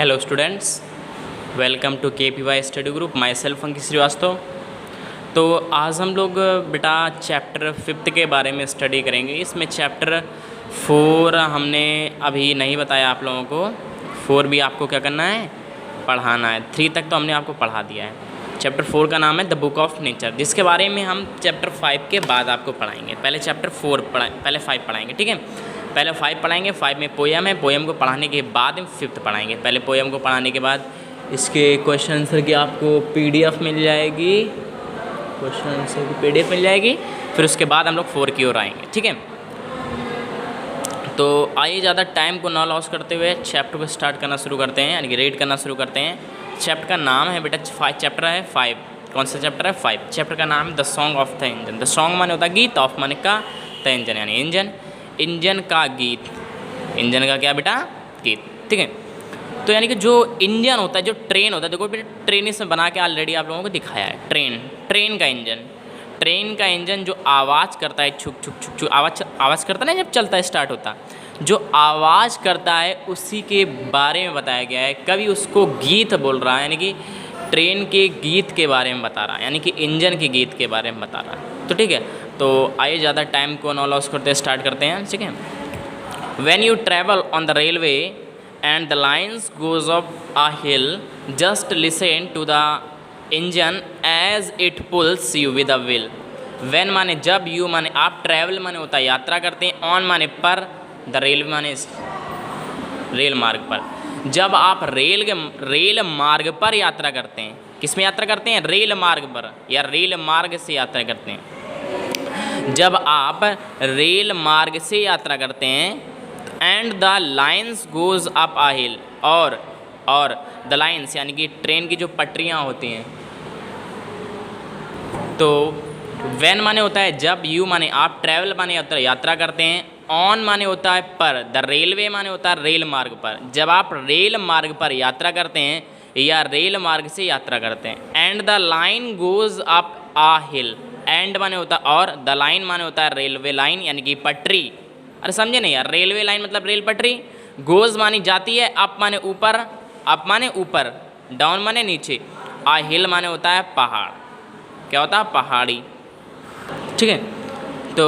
Hello students, welcome to KPY study group. My self Ankit Shrivastava. तो आज हम लोग बेटा चैप्टर 5 के बारे में स्टडी करेंगे। इसमें चैप्टर 4 हमने अभी नहीं बताया आप लोगों को। 4 भी आपको क्या करना है, पढ़ाना है। 3 तक तो हमने आपको पढ़ा दिया है। चैप्टर 4 का नाम है द बुक ऑफ नेचर, जिसके बारे में हम चैप्टर 5 के बाद आपको पढ़ाएंगे। पहले चैप्टर 4 पहले 5 पढ़ाएंगे, ठीक है। पहले 5 पढ़ाएंगे। 5 में पोएम है। पोएम को पढ़ाने के बाद हम 5th पढ़ाएंगे। पहले पोएम को पढ़ाने के बाद इसके क्वेश्चन आंसर की आपको PDF मिल जाएगी। क्वेश्चन आंसर की PDF मिल जाएगी। फिर उसके बाद हम लोग 4 की ओर आएंगे, ठीक है। तो आइए ज़्यादा टाइम को ना लॉस करते हुए चैप्टर को स्टार्ट करना शुरू करते हैं, यानी कि रीड करना शुरू करते हैं। चैप्टर का नाम है बेटा 5, चैप्टर है 5। कौन सा चैप्टर है? 5। चैप्टर का नाम है the song of the engine. The song माने होता है गीत, ऑफ माने का, द इंजन यानी इंजन। इंजन का गीत, इंजन का क्या बेटा? गीत, ठीक है। तो यानी कि जो इंजन होता है, जो ट्रेन होता है, देखो बेटा ट्रेन इसमें बना के ऑलरेडी आप लोगों को दिखाया है। ट्रेन का इंजन, ट्रेन का इंजन जो आवाज़ करता है, छुक छुक छुक छुक आवाज़ करता है ना, जब चलता है, स्टार्ट होता, जो आवाज़ करता है उसी के बारे में बताया गया है। कभी उसको गीत बोल रहा है, यानी कि ट्रेन के गीत के बारे में बता रहा है, यानी कि इंजन के गीत के बारे में बता रहा है। तो ठीक है, तो आइए ज़्यादा टाइम को ना लॉस करते स्टार्ट करते हैं, ठीक है। When you travel on the railway and the lines goes up a hill, just listen to the engine as it pulls you with a wheel. When माने जब, you माने आप, travel माने होता है यात्रा करते हैं, on माने पर, the railway माने रेल मार्ग पर। जब आप रेल मार्ग पर यात्रा करते हैं, किस में यात्रा करते हैं? रेल मार्ग पर, या रेल मार्ग से यात्रा करते हैं। जब आप रेल मार्ग से यात्रा करते हैं, and the lines goes up a hill, और द लाइन्स यानी कि ट्रेन की जो पटरियाँ होती हैं। तो व्हेन माने होता है जब, यू माने आप, ट्रैवल माने यात्रा करते हैं, ऑन माने होता है पर, द रेलवे माने होता है रेल मार्ग पर। जब आप रेल मार्ग पर यात्रा करते हैं या रेल मार्ग से यात्रा करते हैं, and the line goes up a hill, and माने होता है और, द लाइन माने होता है रेलवे लाइन यानी कि पटरी। अरे समझे नहीं यार, रेलवे लाइन मतलब रेल पटरी। गोज़ मानी जाती है, अप माने ऊपर, अप माने ऊपर, डाउन माने नीचे, आ हिल माने होता है पहाड़। क्या होता है? पहाड़ी, ठीक है। तो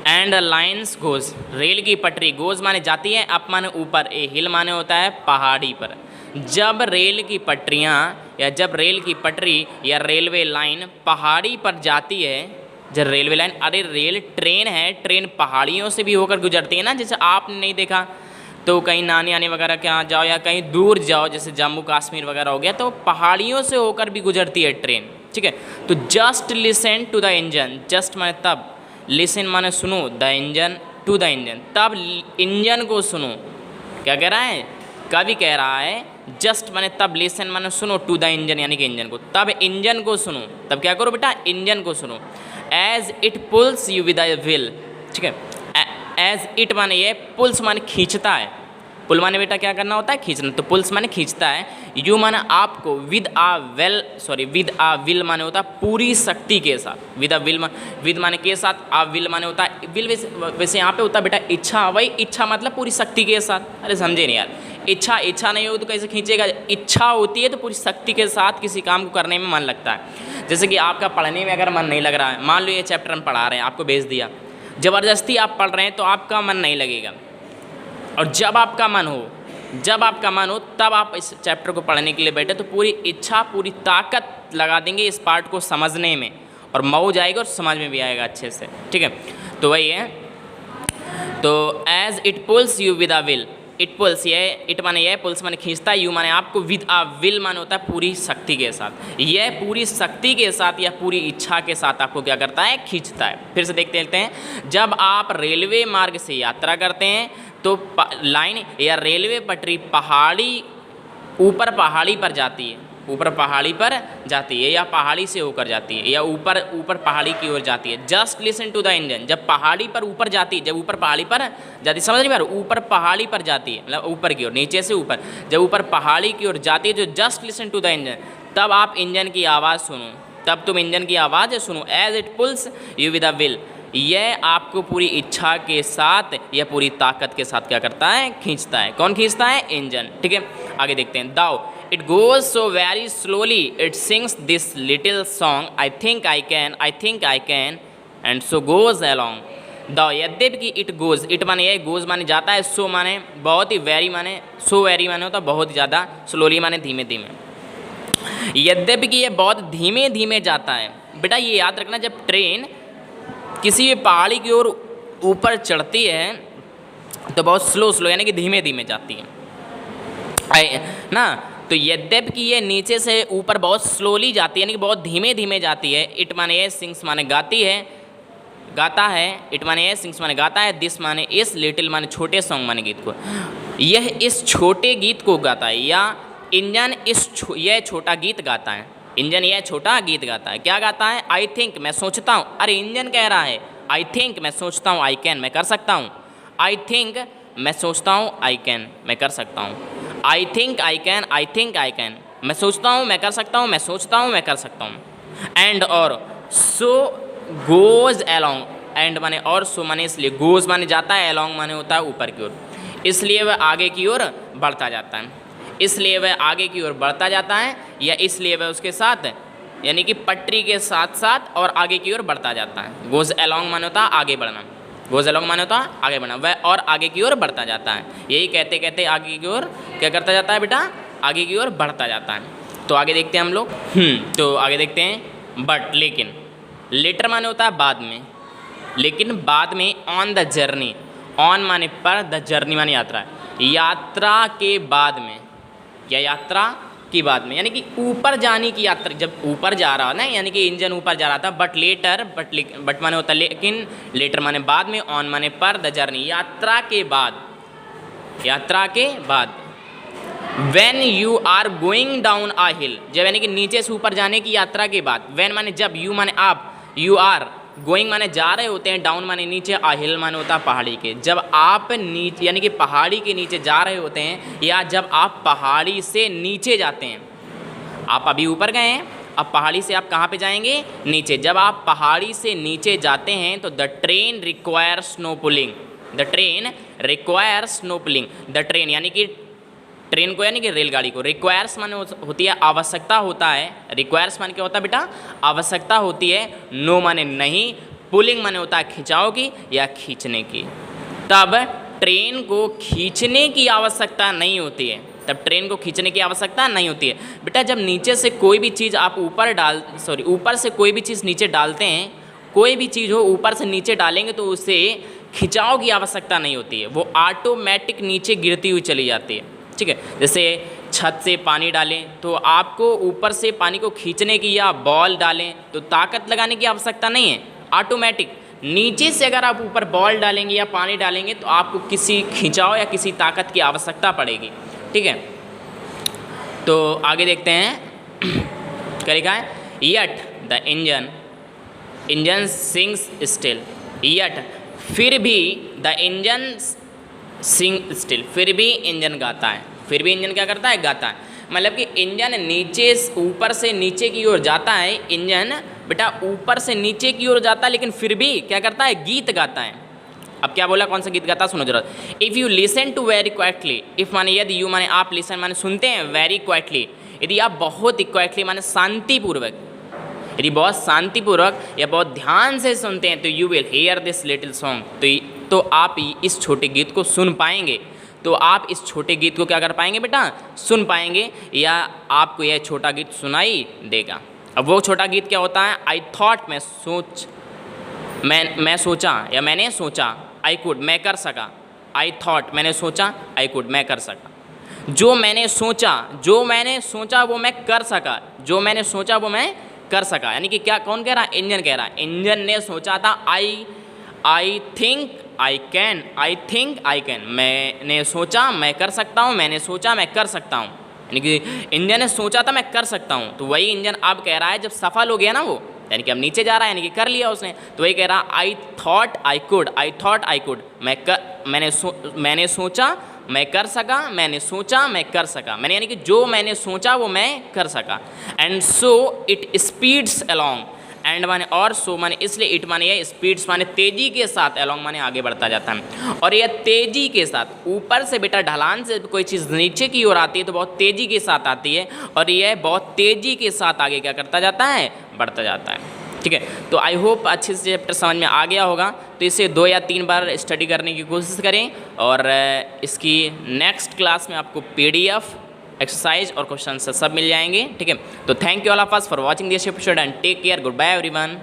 एंड लाइन्स गोज़, रेल की पटरी, गोज़ माने जाती है, अप माने ऊपर, ए हिल माने होता है पहाड़ी पर। जब रेल की पटरियाँ या जब रेल की पटरी या रेलवे लाइन पहाड़ी पर जाती है, जब रेलवे लाइन, अरे रेल ट्रेन है, ट्रेन पहाड़ियों से भी होकर गुजरती है ना। जैसे आपने नहीं देखा तो कहीं नानी आने वगैरह के यहाँ जाओ या कहीं दूर जाओ, जैसे जम्मू कश्मीर वगैरह हो गया, तो पहाड़ियों से होकर भी गुजरती है ट्रेन, ठीक है। तो just listen to the engine, just माने तब, लिसन माने सुनो, the engine to the engine, तब इंजन को सुनो। क्या कह रहा है? कवि कह रहा है जस्ट माने तब, लिसन माने सुनो, टू द इंजन यानी कि इंजन को, तब इंजन को सुनो। तब क्या करो बेटा? इंजन को सुनो। As it pulls you with a wheel, ठीक है। एज इट माने ये, पुल्स माने खींचता है। पुल माने बेटा क्या करना होता है? खींचना। तो पुल्स माने खींचता है, यू माने आपको, विद आ विल माने होता है पूरी शक्ति के साथ। विद आ विल, विद माने के साथ, आ विल माने होता है विल, वैसे यहाँ पे होता है बेटा इच्छा। वही इच्छा मतलब पूरी शक्ति के साथ। अरे समझे नहीं यार, इच्छा नहीं हो तो कैसे खींचेगा? इच्छा होती है तो पूरी शक्ति के साथ किसी काम को करने में मन लगता है। जैसे कि आपका पढ़ने में अगर मन नहीं लग रहा है, मान लो ये चैप्टर हम पढ़ा रहे हैं, आपको भेज दिया, ज़बरदस्ती आप पढ़ रहे हैं तो आपका मन नहीं लगेगा। और जब आपका मन हो तब आप इस चैप्टर को पढ़ने के लिए बैठे तो पूरी इच्छा, पूरी ताकत लगा देंगे इस पार्ट को समझने में, और मौज आएगा और समझ में भी आएगा अच्छे से, ठीक है। तो वही है। तो as it pulls you with a wheel, it pulls, ये इट माने ये, पुल्स माने खींचता, यू माने आपको, विद अ विल माने होता है पूरी शक्ति के साथ। यह पूरी शक्ति के साथ या पूरी इच्छा के साथ आपको क्या करता है? खींचता है। फिर से देखते हैं, जब आप रेलवे मार्ग से यात्रा करते हैं तो लाइन या रेलवे पटरी ऊपर पहाड़ी पर जाती है, ऊपर पहाड़ी पर जाती है, या पहाड़ी से होकर जाती है, या ऊपर पहाड़ी की ओर जाती है। Just listen to the engine, जब पहाड़ी पर ऊपर जाती है, जब ऊपर पहाड़ी पर जाती है, समझ नहीं पा रहे? ऊपर पहाड़ी पर जाती है मतलब ऊपर की ओर, नीचे से ऊपर, जब ऊपर पहाड़ी की ओर जाती है, जो just listen to the engine, तब आप इंजन की आवाज़ सुनो, तब तुम इंजन की आवाज़ सुनो। As it pulls you with a wheel, यह आपको पूरी इच्छा के साथ या पूरी ताकत के साथ क्या करता है? खींचता है। कौन खींचता है? इंजन, ठीक है। आगे देखते हैं। Though it goes so very slowly it sings this little song I think I can and so goes along. Though यद्यपि कि इट गोज, इट माने ये, गोज माने जाता है, सो माने बहुत ही, वेरी माने, सो वेरी माने होता है बहुत ज़्यादा, स्लोली माने धीमे धीमे। यद्यपि कि ये बहुत धीमे धीमे जाता है। बेटा ये याद रखना, जब ट्रेन किसी भी पहाड़ी की ओर ऊपर चढ़ती है तो बहुत स्लो यानी कि धीमे धीमे जाती है ना। तो यद्यपि कि ये नीचे से ऊपर बहुत स्लोली जाती है यानी कि बहुत धीमे धीमे जाती है। इट माने ये, सिंग्स माने गाती है, गाता है। इट माने ये, सिंग्स माने गाता है। दिस माने इस, लिटिल माने छोटे, सॉन्ग माने गीत को। यह इस छोटे गीत को गाता है, या इंजन यह छोटा गीत गाता है। इंजन यह छोटा गीत गाता है। क्या गाता है? आई थिंक, मैं सोचता हूँ। अरे इंजन कह रहा है आई थिंक, मैं सोचता हूँ, आई कैन, मैं कर सकता हूँ। आई थिंक, मैं सोचता हूँ, आई कैन, मैं कर सकता हूँ। आई think I can, I think I can, मैं सोचता हूँ, मैं कर सकता हूँ, मैं सोचता हूँ, मैं कर सकता हूँ। एंड और, सो गोज अलॉन्ग, एंड माने और, सो माने इसलिए, गोज माने जाता है, अलॉन्ग माने होता है ऊपर की ओर, इसलिए वह आगे की ओर बढ़ता जाता है। इसलिए वह आगे की ओर बढ़ता जाता है, या इसलिए वह उसके साथ, यानी कि पटरी के साथ साथ और आगे की ओर बढ़ता जाता है। गोज अलॉन्ग माने होता है आगे बढ़ना, गोज अलॉन्ग माने होता है आगे बढ़ना, वह और आगे की ओर बढ़ता जाता है। यही कहते कहते आगे की ओर क्या करता जाता है बेटा? आगे की ओर बढ़ता जाता है। तो आगे देखते हैं हम लोग। तो आगे देखते हैं, बट, लेकिन। लेटर माने होता है बाद में, लेकिन बाद में। ऑन द जर्नी, ऑन माने पर, द जर्नी माने यात्रा, यात्रा के बाद में, या यात्रा की बाद में, यानी कि ऊपर जाने की यात्रा, जब ऊपर जा रहा है ना, यानी कि इंजन ऊपर जा रहा था। बट लेटर, बट माने होता है लेकिन, लेटर माने बाद में, ऑन माने पर, द जर्नी यात्रा के बाद, यात्रा के बाद। When you are going down a hill, जब यानी कि नीचे से ऊपर जाने की यात्रा के बाद। व्हेन माने जब, यू माने आप, यू आर, गोइंग माने जा रहे होते हैं, डाउन माने नीचे, आ हिल माने होता है पहाड़ी के। जब आप नीचे यानी कि पहाड़ी के नीचे जा रहे होते हैं, या जब आप पहाड़ी से नीचे जाते हैं। आप अभी ऊपर गए हैं, अब पहाड़ी से आप कहाँ पे जाएंगे? नीचे। जब आप पहाड़ी से नीचे जाते हैं तो the train require snow pulling, the train require snow pulling. The train यानी कि ट्रेन को, यानी कि रेलगाड़ी को, रिक्वायर्स माने होती है आवश्यकता होता है। रिक्वायर्स माने क्या होता है बेटा? आवश्यकता होती है। नो माने नहीं, पुलिंग माने होता है खिंचाव की या खींचने की। तब ट्रेन को खींचने की आवश्यकता नहीं होती है, तब ट्रेन को खींचने की आवश्यकता नहीं होती है। बेटा जब नीचे से कोई भी चीज़ आप ऊपर से कोई भी चीज़ नीचे डालते हैं, कोई भी चीज़ हो ऊपर से नीचे डालेंगे तो उसे खिंचाव की आवश्यकता नहीं होती है, वो ऑटोमेटिक नीचे गिरती हुई चली जाती है। ठीक है, जैसे छत से पानी डालें तो आपको ऊपर से पानी को खींचने की, या बॉल डालें तो ताकत लगाने की आवश्यकता नहीं है, ऑटोमेटिक। नीचे से अगर आप ऊपर बॉल डालेंगे या पानी डालेंगे तो आपको किसी खिंचाव या किसी ताकत की आवश्यकता पड़ेगी। ठीक है, तो आगे देखते हैं क्या लिखा है। Yet the engine sings still, yet फिर भी, द इंजन सिंग स्टिल, फिर भी इंजन गाता है। फिर भी इंजन क्या करता है? गाता है। मतलब कि इंजन नीचे, ऊपर से नीचे की ओर जाता है। इंजन बेटा ऊपर से नीचे की ओर जाता है, लेकिन फिर भी क्या करता है? गीत गाता है। अब क्या बोला? कौन सा गीत गाता है? सुनो जरा। If you listen to very quietly, if माने यदि, यू माने आप, लिसन माने सुनते हैं, वेरी क्वाइटली यदि आप बहुत ही क्वाइटली माने शांतिपूर्वक, यदि बहुत शांतिपूर्वक या बहुत ध्यान से सुनते हैं तो you will hair this little song, तो आप इस छोटे गीत को सुन पाएंगे। तो आप इस छोटे गीत को क्या कर पाएंगे बेटा? सुन पाएंगे, या आपको यह छोटा गीत सुनाई देगा। अब वो छोटा गीत क्या होता है? आई थॉट, मैं सोचा या मैंने सोचा, आई कुड, मैं कर सका। आई थॉट, मैंने सोचा, आई कुड, मैं कर सका। जो मैंने सोचा वो मैं कर सका, जो मैंने सोचा वो मैं कर सका। यानी कि क्या, कौन कह रहा है? इंजन कह रहा है। इंजन ने सोचा था आई think I can, I think I can, मैंने सोचा मैं कर सकता हूँ, मैंने सोचा मैं कर सकता हूँ। यानी कि इंजन ने सोचा था मैं कर सकता हूँ, तो वही इंजन अब कह रहा है जब सफल हो गया ना वो, यानी कि अब नीचे जा रहा है, यानी कि कर लिया उसने, तो वही कह रहा I thought I could, I thought I could, मैंने सोचा मैं कर सका, मैंने सोचा मैं कर सका, मैंने यानी कि जो मैंने सोचा वो मैं कर सका। And so it speeds along, and माने और, सो माने इसलिए, इट माने यह, स्पीड्स माने तेजी के साथ, अलोंग माने आगे बढ़ता जाता है। और यह तेजी के साथ, ऊपर से बेटा ढलान से कोई चीज़ नीचे की ओर आती है तो बहुत तेजी के साथ आती है, और यह बहुत तेजी के साथ आगे क्या करता जाता है, बढ़ता जाता है। ठीक है, तो आई होप अच्छे से चैप्टर समझ में आ गया होगा। तो इसे 2 या 3 बार स्टडी करने की कोशिश करें, और इसकी नेक्स्ट क्लास में आपको PDF, एक्सरसाइज और क्वेश्चन सब मिल जाएंगे। ठीक है, तो thank you all of us for watching this episode and take care, goodbye everyone.